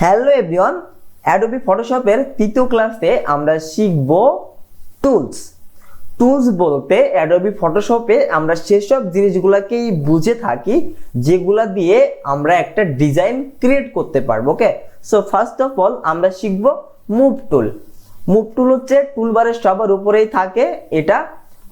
Hello everyone, Adobe ফটোশপের তৃতীয় ক্লাসে আমরা শিখব টুলস। টুলস বলতে অ্যাডোবি ফটোশপে আমরা সেসব জিনিসগুলোকেই বুঝে থাকি যেগুলা দিয়ে আমরা একটা ডিজাইন ক্রিয়েট করতে পারবো। ওকে, সো ফার্স্ট অফ অল আমরা শিখব মুভ টুল। মুভ টুল হচ্ছে টুলবারের সবার উপরেই থাকে এটা,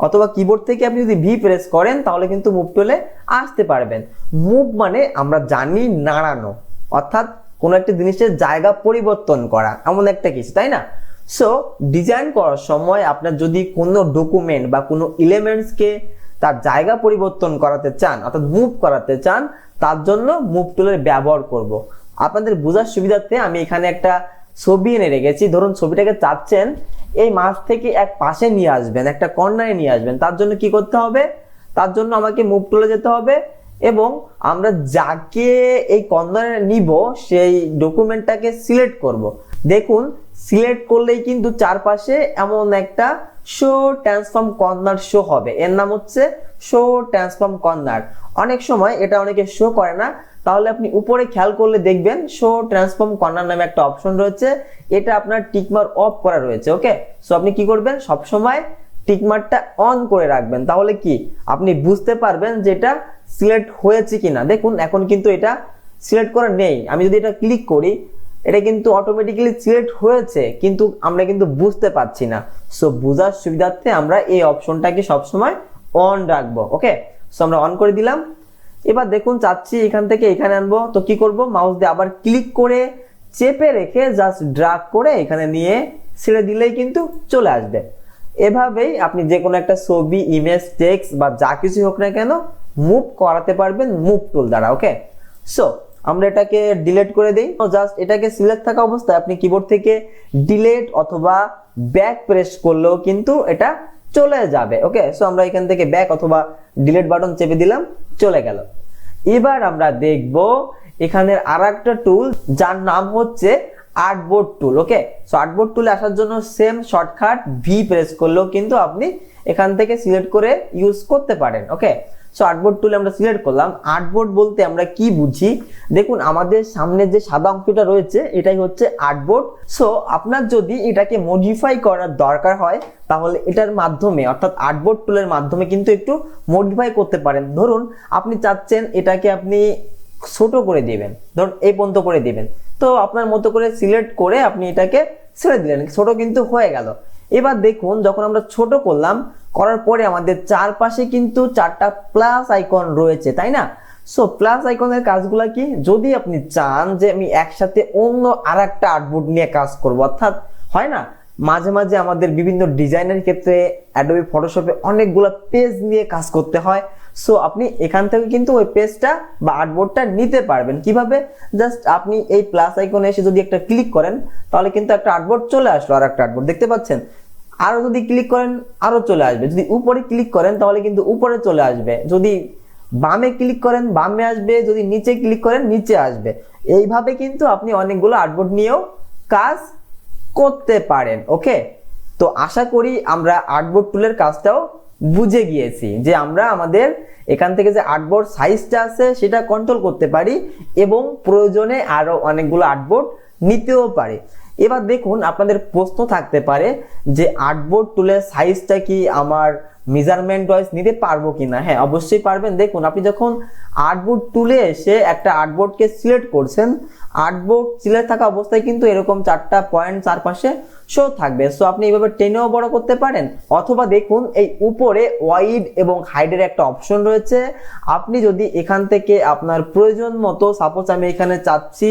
অথবা কিবোর্ড থেকে আপনি যদি ভি প্রেস করেন তাহলে কিন্তু মুভ টুলে আসতে পারবেন। মুভ মানে আমরা জানি নাড়ানো, অর্থাৎ কোনো একটা জিনিসের জায়গা পরিবর্তন করা, এমন একটা কিছু, তাই না? সো ডিজাইন করার সময় আপনার যদি কোনো ডকুমেন্ট বা কোনো এলিমেন্টসকে তার জায়গা পরিবর্তন করাতে চান, অর্থাৎ মুভ করাতে চান, তার জন্য মুভ টুলের ব্যবহার করব। আপনাদের বোঝার সুবিধার্থে আমি এখানে একটা ছবি এনে রেখেছি। ধরুন ছবিটাকে চাচ্ছেন এই মাঝ থেকে এক পাশে নিয়ে আসবেন, একটা কর্নারে নিয়ে আসবেন। তার জন্য কি করতে হবে? তার জন্য আমাকে মুভ টুলে যেতে হবে এবং আমরা যাকে এই কর্নারে নিব সেই ডকুমেন্টটাকে সিলেক্ট করব। দেখুন সিলেক্ট করলেই কিন্তু চারপাশে এমন একটা শো ট্রান্সফর্ম কর্নার শো হবে, এর নাম হচ্ছে শো ট্রান্সফর্ম কর্নার। অনেক সময় এটা অনেকে শো করে না, তাহলে আপনি উপরে খেয়াল করলে দেখবেন শো ট্রান্সফর্ম কর্নার নামে একটা অপশন রয়েছে, এটা আপনার টিকমার্ক অফ করা রয়েছে। ওকে, সো আপনি কি করবেন? সবসময় টিকমার্কটা অন করে রাখবেন, তাহলে কি আপনি বুঝতে পারবেন যে এটা সিলেক্ট হয়েছে কিনা। দেখুন এখন কিন্তু এটা সিলেক্ট করা নেই, আমি যদি এটা ক্লিক করি এটা কিন্তু অটোমেটিক্যালি সিলেক্ট হয়েছে, কিন্তু আমরা কিন্তু বুঝতে পারছি না। সো বোঝার সুবিধার্থে আমরা এই অপশনটাকে সবসময় অন রাখবো। ওকে, সো আমরা অন করে দিলাম। এবার দেখুন চাচ্ছি এখান থেকে এখানে আনবো, তো কি করব? মাউস দিয়ে আবার ক্লিক করে চেপে রেখে জাস্ট ড্র্যাগ করে এখানে নিয়ে ছেড়ে দিলেই কিন্তু চলে আসবে। এভাবেই আপনি যে কোনো একটা ছবি, ইমেজ, টেক্সট বা যা কিছু হোক না কেন মুভ করাতে পারবেন মুভ টুল দ্বারা। ওকে, সো আমরা এটাকে ডিলিট করে দেই। জাস্ট এটাকে সিলেক্ট থাকা অবস্থায় আপনি কিবোর্ড থেকে ডিলিট অথবা ব্যাক প্রেস করলেও কিন্তু এটা চলে যাবে। ওকে, সো আমরা এখান থেকে ব্যাক অথবা ডিলিট বাটন চেপে দিলাম, চলে গেল। এবার আমরা দেখব এখানের আরেকটা টুল যার নাম হচ্ছে আর্টবোর্ড টুল। ওকে, সো আর্টবোর্ড টুলে আসার জন্য সেম শর্টকাট ভি প্রেস করলেও কিন্তু আপনি এখান থেকে সিলেক্ট করে ইউজ করতে পারেন। ওকে, সো আর্টবোর্ড টুলে আমরা সিলেক্ট করলাম। আর্টবোর্ড বলতে আমরা কি বুঝি? দেখুন আমাদের সামনে যে সাদা অংশটা রয়েছে এটাই হচ্ছে আর্টবোর্ড। সো আপনার যদি এটাকে মডিফাই করার দরকার হয় তাহলে এটার মাধ্যমে, অর্থাৎ আর্টবোর্ড টুলের মাধ্যমে কিন্তু একটু মডিফাই করতে পারেন। ধরুন আপনি চাচ্ছেন এটাকে আপনি ছোট করে দিবেন, ধরুন এই পর্যন্ত করে দিবেন, তো আপনার মতো করে সিলেক্ট করে আপনি এটাকে ছেড়ে দিলেন, ছোট কিন্তু হয়ে গেল। এবার দেখুন যখন আমরা ছোট করলাম, করার পরে আমাদের চারপাশে কিন্তু চারটা প্লাস আইকন রয়েছে, তাই না? সো প্লাস আইকনের কাজগুলো কি? যদি আপনি চান যে আমি একসাথে অন্য আরেকটা আর্টবোর্ড নিয়ে কাজ করব, অর্থাৎ হয় না মাঝে মাঝে আমাদের বিভিন্ন ডিজাইনের ক্ষেত্রে অ্যাডোবি ফটোশপে অনেকগুলো পেজ নিয়ে কাজ করতে হয়। সো আপনি এখান থেকে কিন্তু ওই পেজটা বা আর্টবোর্ডটা নিতে পারবেন। কিভাবে? জাস্ট আপনি এই প্লাস আইকনে এসে যদি একটা ক্লিক করেন তাহলে কিন্তু একটা আর্টবোর্ড চলে আসলো, আর একটা আর্টবোর্ড দেখতে পাচ্ছেন। আরো যদি ক্লিক করেন আরো চলে আসবে, যদি উপরে ক্লিক করেন তাহলে কিন্তু উপরে চলে আসবে, যদি বামে ক্লিক করেন বামে আসবে, যদি নিচে ক্লিক করেন নিচে আসবে। এইভাবে কিন্তু আপনি অনেকগুলো আর্টবোর্ড নিয়েও কাজ করতে পারেন। ওকে, তো আশা করি আমরা আর্টবোর্ড টুলের কাজটাও বুঝে গিয়েছি যে আমরা আমাদের এখান থেকে যে আর্টবোর্ড সাইজটা আছে সেটা কন্ট্রোল করতে পারি এবং প্রয়োজনে আরো অনেকগুলো আর্টবোর্ড নিতেও পারি। এবার দেখুন আপনাদের প্রশ্ন থাকতে পারে যে আর্টবোর্ড টুলের সাইজটা কি আমার মেজারমেন্ট ওয়াইজ নিতে পারবো কিনা? হ্যাঁ, অবশ্যই পারবেন। দেখুন আপনি যখন আর্টবোর্ড টুলে এসে একটা আর্টবোর্ডকে সিলেক্ট করছেন, আর্টবোর্ড সিলেক্ট থাকা অবস্থায় কিন্তু এরকম চারটা পয়েন্ট চারপাশে শো থাকবে। সো আপনি এইভাবে টেনেও বড় করতে পারেন, অথবা দেখুন এই উপরে ওয়াইড এবং হাইডের একটা অপশন রয়েছে। আপনি যদি এখান থেকে আপনার প্রয়োজন মতো, সাপোজ আমি এখানে চাচ্ছি,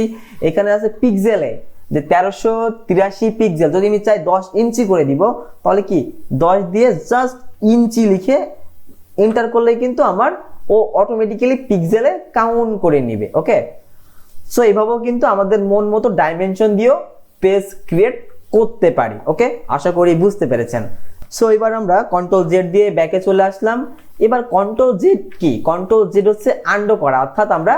এখানে আছে পিক্সেলে যে 1383 পিক্সেল, যদি আমি চাই 10 ইঞ্চি করে দিব তাহলে কি 10 দিয়ে জাস্ট ইঞ্চি লিখে এন্টার করলে কিন্তু আমার ও অটোমেটিক্যালি পিক্সেলে কাউন্ট করে নিবে। ওকে, সো এইভাবেও কিন্তু আমাদের মন মতো ডাইমেনশন দিয়েও পেজ ক্রিয়েট করতে পারি। ওকে, আশা করি বুঝতে পেরেছেন। সো এবার আমরা কন্ট্রোল জেড দিয়ে ব্যাকে চলে আসলাম। এবার কন্ট্রোল জেড কি? কন্ট্রোল জেড হচ্ছে আন্ডো করা, অর্থাৎ আমরা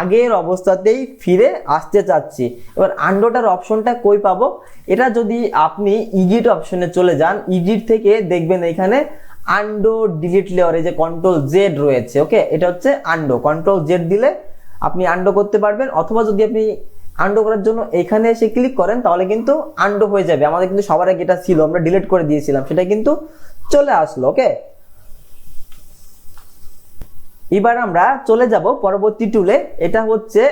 আগের অবস্থাতেই ফিরে আসতে চাচ্ছি। এবার আন্ডোটার অপশনটা কই পাবো? এটা যদি আপনি ইডিট অপশনে চলে যান, ইডিট থেকে দেখবেন এখানে আন্ডো ডিলিট লেয়ারে যে কন্ট্রোল জেড রয়েছে। ওকে, এটা হচ্ছে আন্ডো। কন্ট্রোল জেড দিলে আপনি আন্ডো করতে পারবেন, অথবা যদি আপনি আন্ডু করার জন্য এখানে এসে ক্লিক করেন, তাহলে কিন্তু আন্ডু হয়ে যাবে। আমাদের কিন্তু সবার আগে এটা ছিল, আমরা ডিলিট করে দিয়েছিলাম, সেটা কিন্তু চলে আসলো। ওকে, এবার আমরা চলে যাব পরবর্তী টুলে। এটা হচ্ছে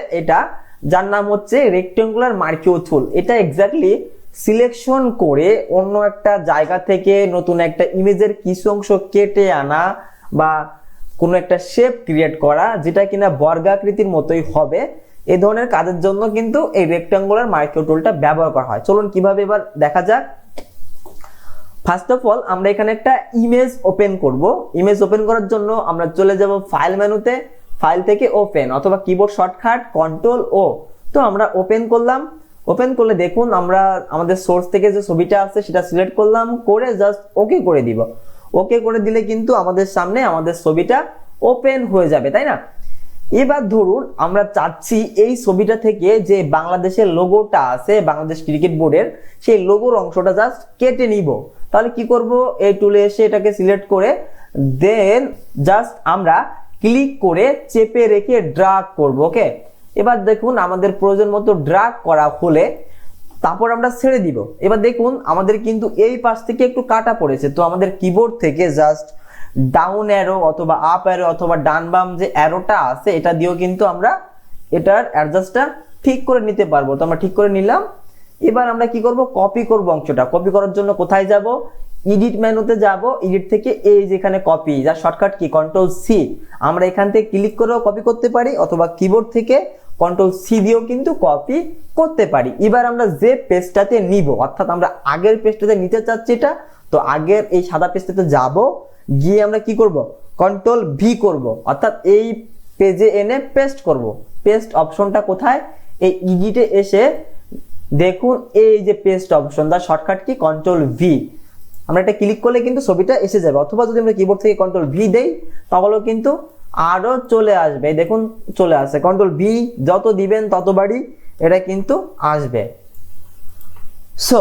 যার নাম হচ্ছে রেক্টেঙ্গুলার মার্কিও টুল। এটা এক্স্যাক্টলি সিলেকশন করে অন্য একটা জায়গা থেকে নতুন একটা ইমেজের কিছু অংশ কেটে আনা বা কোনো একটা শেপ ক্রিয়েট করা, যেটা কিনা বর্গাকৃতির মতোই হবে, এই ধরনের কাজের জন্য কিন্তু এই রেক্টেঙ্গুলার মার্কিও টুলটা ব্যবহার করা হয়। চলুন কিভাবে এবার দেখা যাক। ফার্স্ট অফ অল আমরা এখানে একটা ইমেজ ওপেন করব। ইমেজ ওপেন করার জন্য আমরা চলে যাব ফাইল মেনুতে, ফাইল থেকে ওপেন অথবা কিবোর্ড শর্টকাট কন্ট্রোল ও। তো আমরা ওপেন করলাম। ওপেন করলে দেখুন আমরা আমাদের সোর্স থেকে যে ছবিটা আছে সেটা সিলেক্ট করলাম, করে জাস্ট ওকে করে দিব। ওকে করে দিলে কিন্তু আমাদের সামনে আমাদের ছবিটা ওপেন হয়ে যাবে, তাই না? এবার ধরুন আমরা চাচ্ছি এই ছবিটা থেকে যে বাংলাদেশের লোগোটা আছে, বাংলাদেশ ক্রিকেট বোর্ডের, সেই লোগোর অংশটা জাস্ট কেটে নিব। তাহলে কি করব, এই টুলে এসে এটাকে সিলেক্ট করে দেন জাস্ট আমরা ক্লিক করে চেপে রেখে ড্রাগ করব। ওকে, এবার দেখুন আমাদের প্রয়োজন মতো ড্রাগ করা হলে তারপর আমরা ছেড়ে দিব। এবার দেখুন আমাদের কিন্তু এই পাশ থেকে একটু কাটা পড়েছে, তো আমাদের কিবোর্ড থেকে জাস্ট ডাউন অ্যারো অথবা আপ অ্যারো অথবা ডান বাম যে অ্যারোটা আছে এটা দিয়েও কিন্তু আমরা এটার অ্যাডজাস্টটা ঠিক করে নিতে পারবো। তো আমরা ঠিক করে নিলাম। এবার আমরা কি করব, কপি করব অংশটা। কপি করার জন্য কোথায় যাব, এডিট মেনুতে যাব। এডিট থেকে এই যেখানে কপি, যার শর্টকাট কি কন্ট্রোল সি, আমরা এখান থেকে ক্লিক করেও কপি করতে পারি অথবা কিবোর্ড থেকে কন্ট্রোল সি দিয়েও কিন্তু কপি করতে পারি। এবার আমরা যে পেজটাতে নিব, অর্থাৎ আমরা আগের পেজটাতে নিতে চাচ্ছি এটা, তো আগের এই সাদা পেজটাতে যাব, গিয়ে আমরা কি করব, কন্ট্রোল ভি করব, অর্থাৎ এই পেজে এনে পেস্ট করব। পেস্ট অপশনটা কোথায়, এই এডিটে এসে দেখুন এই যে পেস্ট অপশন, তার শর্টকাট কি কন্ট্রোল ভি। আমরা এটা ক্লিক করলে কিন্তু ছবিটা এসে যাবে, অথবা যদি আমরা কিবোর্ড থেকে কন্ট্রোল ভি দেই তাহলেও কিন্তু আরো চলে আসবে। দেখুন চলে আসে, কন্ট্রোল ভি যত দিবেন ততবারই এটা কিন্তু আসবে। সো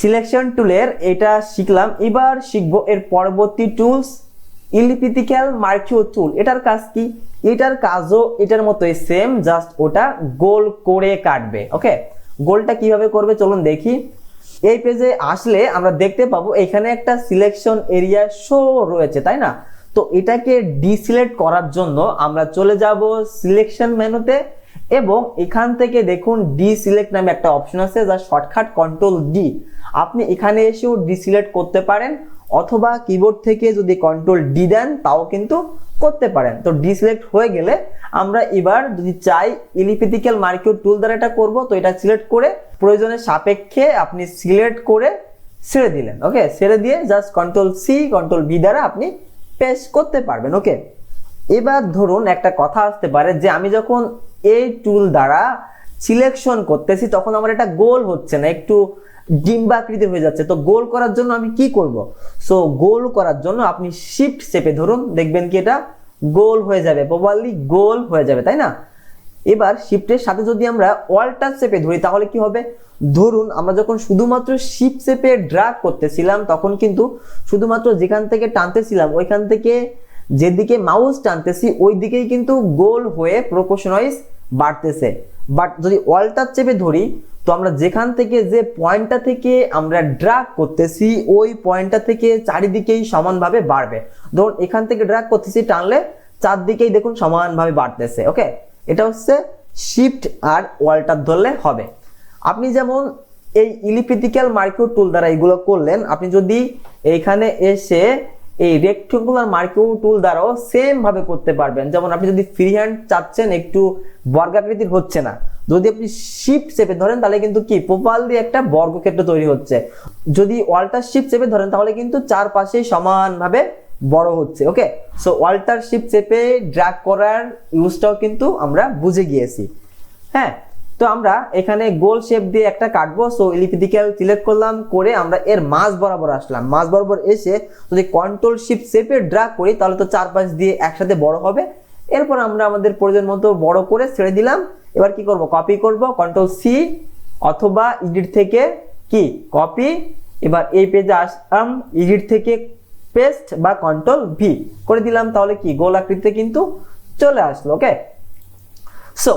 সিলেকশন টুলের এটা শিখলাম। এবার শিখবো এর পরবর্তী টুলস, ইলিপ্টিক্যাল মার্কিও টুল। এটার কাজ কি, এটার কাজও এটার মতোই সেম, জাস্ট ওটা গোল করে কাটবে। ওকে, গোলটা কিভাবে করবে চলুন দেখি। এই পেজে আসলে আমরা দেখতে পাবো এখানে একটা সিলেকশন এরিয়া শো রয়েছে, তাই না? তো এটাকে ডিসিলেক্ট করার জন্য আমরা চলে যাব সিলেকশন মেনুতে এবং এখান থেকে দেখুন ডিসিলেক্ট নামে একটা অপশন আছে, যার শর্টকাট কন্ট্রোল ডি। আপনি এখানে এসেও ডিসিলেক্ট করতে পারেন অথবা কিবোর্ড থেকে যদি কন্ট্রোল ডি দেন তাও কিন্তু করতে পারেন। তো ডিসিলেক্ট হয়ে গেলে আমরা এবার যদি চাই ইলিপ্টিক্যাল মার্কিও টুল দ্বারা এটা করব, তো এটা সিলেক্ট করে প্রয়োজনের সাপেক্ষে আপনি সিলেক্ট করে ছেড়ে দিলেন। ওকে, ছেড়ে দিয়ে just control C control V দ্বারা আপনি পেস্ট করতে পারবেন। ওকে, এবার ধরুন একটা কথা আসতে পারে যে আমি যখন এই টুল দ্বারা সিলেকশন করতেছি তখন আমার এটা গোল হচ্ছে না, একটু ডিম্বাকৃতি হয়ে যাচ্ছে। তো গোল করার জন্য আমি কি করব, সো গোল করার জন্য আপনি শিফট চেপে ধরুন, দেখবেন কি এটা গোল হয়ে যাবে, প্রপারলি গোল হয়ে যাবে, তাই না? এবার শিফটের সাথে যদি আমরা অল্টার চেপে ধরি তাহলে কি হবে, ধরুন আমরা যখন শুধুমাত্র শিফট চেপে ড্র্যাগ করতেছিলাম তখন কিন্তু শুধুমাত্র যেখান থেকে টানতেছিলাম ওইখান থেকে যেদিকে মাউস টানতেছি ওই দিকেই কিন্তু গোল হয়ে প্রপোর্শন ওয়াইজ বাড়তেছে। বাট যদি অল্টার চেপে ধরি তো আমরা যেখান থেকে যে পয়েন্টটা থেকে আমরা ড্র্যাগ করতেছি ওই পয়েন্টটা থেকে চারিদিকেই সমানভাবে বাড়বে। ধরুন এখান থেকে ড্র্যাগ করতেছি, টানলে চারদিকেই দেখুন সমানভাবে বাড়তেছে। ওকে, এটা হচ্ছে শিফট আর অল্টার ধরলে হবে। আপনি যেমন এই ইলিপ্টিক্যাল মার্কিও টুল দ্বারা এগুলো করলেন, আপনি যদি এইখানে এসে এই রেক্টেঙ্গুলার মার্কিও টুল দ্বারাও সেম ভাবে করতে পারবেন। যেমন আপনি যদি ফ্রি হ্যান্ড চাচ্ছেন, একটু বর্গাকৃতির হচ্ছে না, যদি আপনি শিফট চেপে ধরেন তাহলে কিন্তু কি প্রপারলি একটা বর্গক্ষেত্র তৈরি হচ্ছে। যদি অল্টার শিফট চেপে ধরেন তাহলে কিন্তু চারপাশেই সমানভাবে বড় হচ্ছে। ওকে, সো অল্টার শিফট চেপে ড্র্যাগ করার ইউজটাও কিন্তু আমরা বুঝে গিয়েছি। হ্যাঁ, তো আমরা এখানে গোল শেপ দিয়ে একটা কাটবো। সো ইলিপ্টিক্যাল সিলেক্ট করলাম, করে আমরা এর মাঝ বরাবর আসলাম। মাঝ বরাবর এসে যদি কন্ট্রোল শিফট চেপে ড্র্যাগ করি তাহলে তো চারপাশ দিয়ে একসাথে বড় হবে। এরপর আমরা আমাদের প্রয়োজন মতো বড় করে ছেড়ে দিলাম। এবার কি করব, কপি করব, কন্ট্রোল সি অথবা এডিট থেকে কি কপি। এবার এই পেজে আসলাম, এডিট থেকে পেস্ট বা কন্ট্রোল ভি করে দিলাম, তাহলে কি গোল আকৃতিতে কিন্তু চলে আসলো। ওকে, সো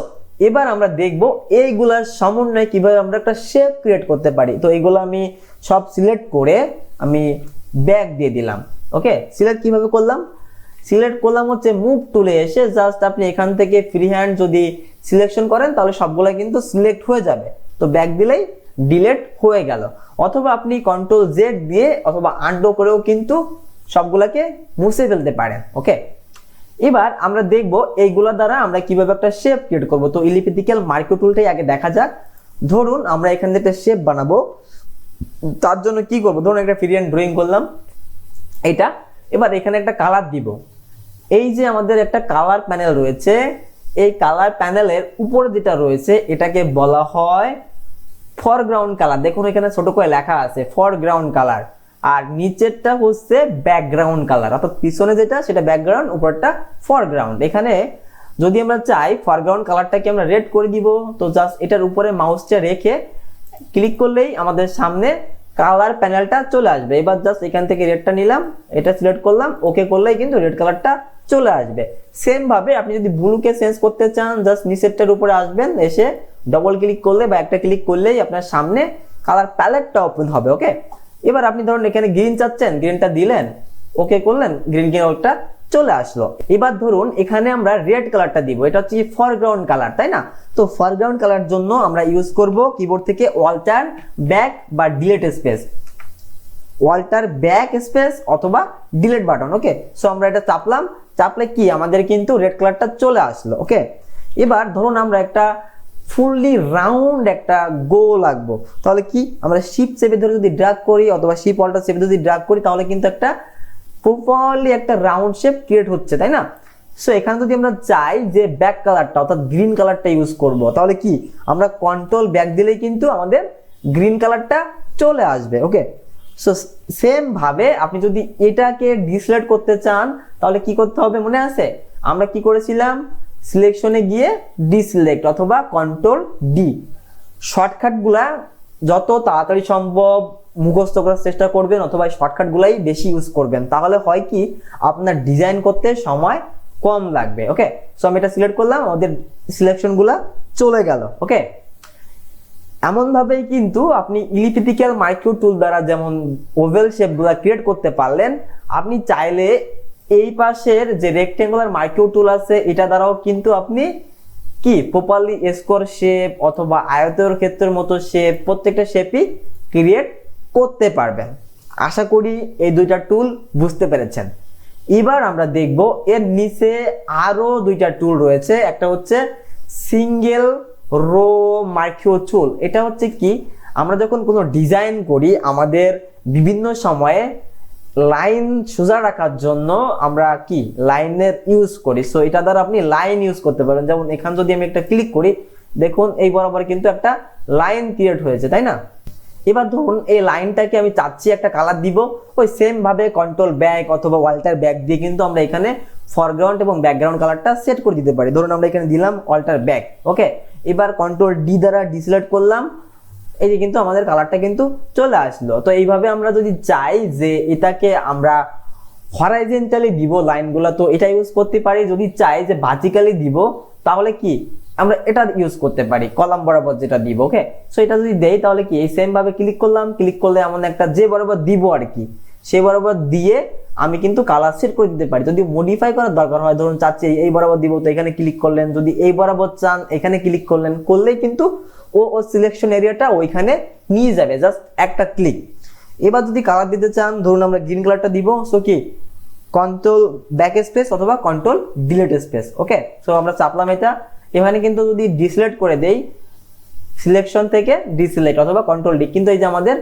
এবার আমরা দেখব এইগুলার সমন্বয়ে কিভাবে আমরা একটা শেপ ক্রিয়েট করতে পারি। তো এইগুলো আমি সব সিলেক্ট করে আমি ব্যাক দিয়ে দিলাম। ওকে, সিলেক্ট কিভাবে করলাম, সিলেক্ট করলাম হচ্ছে মুভ টুলে এসে জাস্ট আপনি এখান থেকে ফ্রি হ্যান্ড যদি সিলেকশন করেন তাহলে সবগুলা কিন্তু সিলেক্ট হয়ে যাবে। তো ব্যাক দিলেই ডিলেট হয়ে গেল, অথবা আপনি কন্ট্রোল জেড দিয়ে অথবা আনডু করেও কিন্তু সবগুলাকে মুছে ফেলতে পারেন। ওকে, এবার আমরা দেখব এইগুলা দ্বারা আমরা কিভাবে একটা শেপ ক্রিয়েট করব। তো ইলিপ্টিক্যাল মাইক্রো টুলটাই আগে দেখা যাক। ধরুন আমরা এখান থেকে একটা শেপ বানাবো, তার জন্য কি করব, ধরুন একটা ফ্রি হ্যান্ড ড্রয়িং করলাম এটা। এবার এখানে একটা কালার দিব। এই যে আমাদের একটা কালার প্যানেল রয়েছে, এই কালার প্যানেলের উপরে যেটা রয়েছে এটাকে বলা হয় ফরগ্রাউন্ড কালার। দেখুন এখানে ছোট করে লেখা আছে ফরগ্রাউন্ড কালার, আর নিচেরটা হচ্ছে ব্যাকগ্রাউন্ড কালার, অর্থাৎ পিছনে যেটা সেটা ব্যাকগ্রাউন্ড, উপরটা ফরগ্রাউন্ড। এখানে যদি আমরা চাই ফরগ্রাউন্ড কালারটাকে আমরা রেড করে দিব, তো জাস্ট এটার উপরে মাউসটা রেখে ক্লিক করলেই আমাদের সামনে কালার প্যানেলটা চলে আসবে। এবার জাস্ট এখান থেকে রেডটা নিলাম, এটা সিলেক্ট করলাম, ওকে করলেই কিন্তু রেড কালারটা চলে আসবে। সেম ভাবে আপনি যদি ব্লুকে চেঞ্জ করতে চান জাস্ট নিচেরটার উপরে আসবেন, এসে ডবল ক্লিক করলে বা একটা ক্লিক করলেই আপনার সামনে কালার প্যালেটটা ওপেন হবে। ওকে, এবার আপনি ধরুন এখানে গ্রিন চাচ্ছেন, গ্রিনটা দিলেন, ওকে করলেন, গ্রিন কালারটা চলে আসলো। এবার ধরুন এখানে আমরা রেড কালারটা দিব, এটা হচ্ছে ফরগ্রাউন্ড কালার, তাই না? তো ফরগ্রাউন্ড কালার জন্য আমরা ইউজ করব কিবোর্ড থেকে অল্টার ব্যাক বা delete space, alter backspace অথবা ডিলিট বাটন। ওকে, সো আমরা এটা চাপলাম, চাপলে কি আমাদের কিন্তু রেড কালারটা চলে আসলো। ওকে, এবার ধরুন আমরা একটা ফুললি রাউন্ড একটা গোল আঁকবো, তাহলে কি আমরা শিফট চেপে ধরে যদি ড্র্যাগ করি অথবা শিফট অল্টার চেপে যদি ড্র্যাগ করি তাহলে কিন্তু একটা প্রপারলি একটা রাউন্ড শেপ ক্রিয়েট হচ্ছে, তাই না? সো এখানে যদি আমরা চাই যে ব্যাক কালারটা অর্থাৎ গ্রিন কালারটা ইউজ করব, তাহলে কি আমরা কন্ট্রোল ব্যাক দিলেই কিন্তু আমাদের গ্রিন কালারটা চলে আসবে। ওকে, সো সেম ভাবে আপনি যদি এটাকে ডিসিলেক্ট করতে চান তাহলে কি করতে হবে মনে আছে? আমরা কি করেছিলাম, সিলেকশনে গিয়ে ডিসিলেক্ট অথবা কন্ট্রোল ডি। শর্টকাটগুলা যত তাড়াতাড়ি সম্ভব মুখস্থ করার চেষ্টা করবেন অথবা শর্টকাটগুলাই বেশি ইউজ করবেন, তাহলে হয় কি আপনার ডিজাইন করতে সময় কম লাগবে। ওকে, সো আমি এটা সিলেক্ট করলাম, আমাদের সিলেকশনগুলা চলে গেল। ওকে, এমন ভাবেই কিন্তু আপনি ইলিপ্টিক্যাল মাইক্রো টুল দ্বারা যেমন ওভেল শেপগুলা ক্রিয়েট করতে পারলেন, আপনি চাইলে এই পাশের যে রেক্টেঙ্গুলার মাইক্রো টুল আছে এটা দ্বারাও কিন্তু আপনি কি প্রপারলি স্কোয়ার শেপ অথবা আয়তের ক্ষেত্রের মতো শেপ প্রত্যেকটা শেপই ক্রিয়েট করতে পারবেন। আশা করি এই দুইটা টুল বুঝতে পেরেছেন। এবার আমরা দেখব এর নিচে আরো দুইটা টুল রয়েছে, একটা হচ্ছে সিঙ্গেল রো মাইক্রো টুল। এটা হচ্ছে কি আমরা যখন কোনো ডিজাইন করি আমাদের বিভিন্ন সময়ে লাইন সোজা রাখার জন্য আমরা কি লাইনের ইউজ করি। সো এটা দ্বারা আপনি লাইন ইউজ করতে পারেন। যেমন এখানে যদি আমি একটা ক্লিক করি দেখুন এই বরাবর কিন্তু একটা লাইন ক্রিয়েট হয়েছে, তাই না? এবার ধরুন এই লাইনটাকে আমি চাচ্ছি একটা কালার দিব, ওই সেম ভাবে কন্ট্রোল ব্যাক অথবা অল্টার ব্যাক দিয়ে কিন্তু আমরা এখানে ফরগ্রাউন্ড এবং ব্যাকগ্রাউন্ড কালারটা সেট করে দিতে পারি। ধরুন আমরা এখানে দিলাম অল্টার ব্যাক। ওকে, এবার কন্ট্রোল ডি দ্বারা ডিসিলেক্ট করলাম, এই যে কিন্তু আমাদের কালারটা কিন্তু চলে আসলো। তো এইভাবে আমরা যদি চাই যে এটাকে আমরা হরাইজন্টালি দিব লাইনগুলো, তো এটা ইউজ করতে পারি। যদি চাই যে ভার্টিক্যালি দিব তাহলে কি আমরা এটা ইউজ করতে পারি, কলাম বরাবর যেটা দিব। ওকে, সো এটা যদি দেই তাহলে কি এই সেম ভাবে ক্লিক করলাম, ক্লিক করলে এমন একটা যে বরাবর দিব আর কি সেই বরাবর দিয়ে আমি কিন্তু কালার সেট করে দিতে পারি। যদি মডিফাই করার দরকার হয়, ধরুন চাচ্ছি এই বরাবর দিব, তো এখানে ক্লিক করলেন, যদি এই বরাবর চান এখানে ক্লিক করলেন, করলেই কিন্তু ও সিলেকশন এরিয়াটা ওইখানে নিয়ে যাবে, জাস্ট একটা ক্লিক। এবার যদি কালার দিতে চান, ধরুন আমরা গ্রিন কালারটা দিব, সো কি কন্ট্রোল ব্যাক স্পেস অথবা কন্ট্রোল ডিলিট স্পেস। ওকে, সো আমরা চাপলাম এটা, এখানে কিন্তু যদি ডিসিলেক্ট করে দেই সিলেকশন থেকে ডিসিলেক্ট অথবা কন্ট্রোল ডি, কিন্তু এই যে আমাদের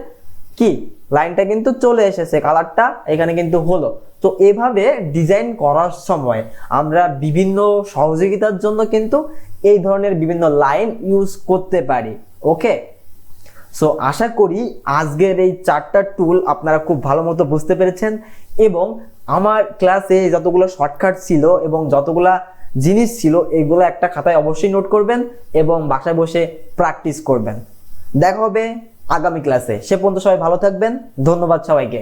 কি লাইনটা কিন্তু চলে এসেছে, কালারটা এখানে কিন্তু হলো। তো এভাবে ডিজাইন করার সময় আমরা বিভিন্ন সহযোগিতার জন্য কিন্তু এই ধরনের বিভিন্ন লাইন ইউজ করতে পারি। ওকে, সো আশা করি আজকের এই চারটা টুল আপনারা খুব ভালো মতো বুঝতে পেরেছেন, এবং আমার ক্লাসে যতগুলো শর্টকাট ছিল এবং যতগুলা জিনিস ছিল এগুলো একটা খাতায় অবশ্যই নোট করবেন এবং বাসায় বসে প্র্যাকটিস করবেন। দেখা হবে আগামী ক্লাসে, সে পর্যন্ত সবাই ভালো থাকবেন। ধন্যবাদ সবাইকে।